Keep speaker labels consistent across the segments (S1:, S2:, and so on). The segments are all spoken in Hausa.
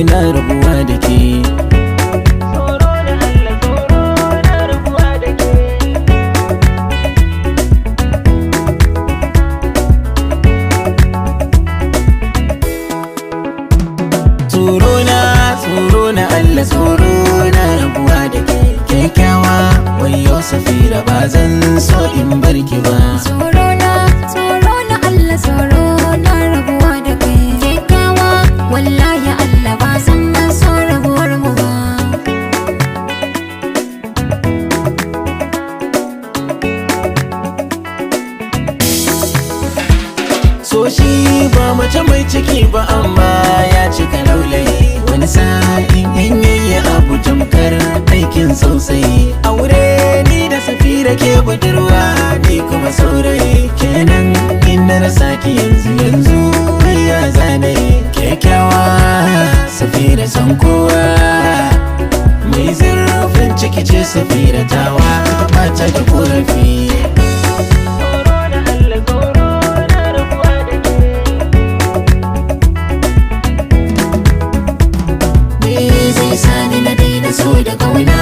S1: na rabuwa da ke. Tsoro na Allah, tsoro na rabuwa da ke. Kyakkyawa wayo Safira, ba zan so in barki ba.
S2: Tsoro na Allah, tsoro na rabuwa da kai. Kyakkyawa wallahi Allah, ba zan so rabuwar mu ba.
S1: So shi ba mace mai ciki ba, amma ya cika laulayi. Wani sa'in in yayi abu tamkar aikin sosai. Aure ni da Safira ke budurwa, ni kuma saurayi. Kenan in na rasa ki yanzu ya zanayi. Kyakkyawa Safira san kowa, mai zurfin ciki ce Safira tawa, mata da korafi. So da kauna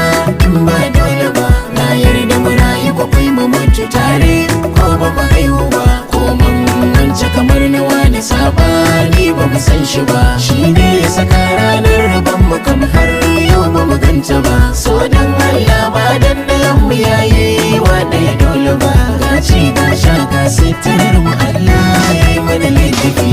S1: in ba dole ba, na yarda mu rayu kwakwai mu mutu tare, ko ba mu haihu ba, ko mun wance kamar na wani sabani ba mu san shi ba. Shi ne ya saka ranar rabon mu kam har yau ba mu ganta ba. So dan Allah ba dan dayan mu yayi wa ɗaya dole ba, ga ci ga sha ga sitarar mu Allah ya yi mana laifi.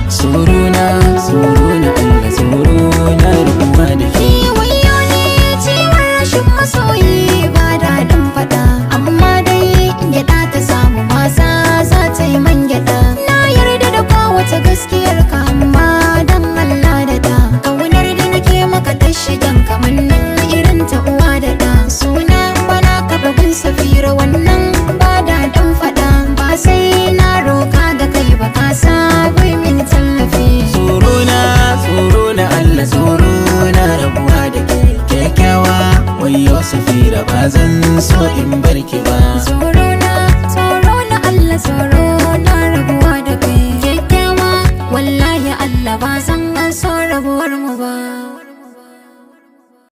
S1: Tsoro na Allah, tsoro na rabuwa da ke.
S2: Wayo ne ciwon rashin masoyi, ba daɗin faɗa. Amma dai in gyaɗa ta samu masa za ta yi man gyaɗa. Na yarda da kowace gaskiyar ka, amma dan Allah da ta ƙaunar da nake maka ta shigan kamannin irin ta uwa da ɗa. Suna bana ka babin Safira, wannan ba daɗin faɗa. Ba sai na roka ga kai ba, ka sa bai min tallafi.
S1: Tsoro na Allah, tsoro na rabuwa da ke. Kyakkyawa wayo Safira, ba zan so in barki ba.
S2: Tsoro na Allah, tsoro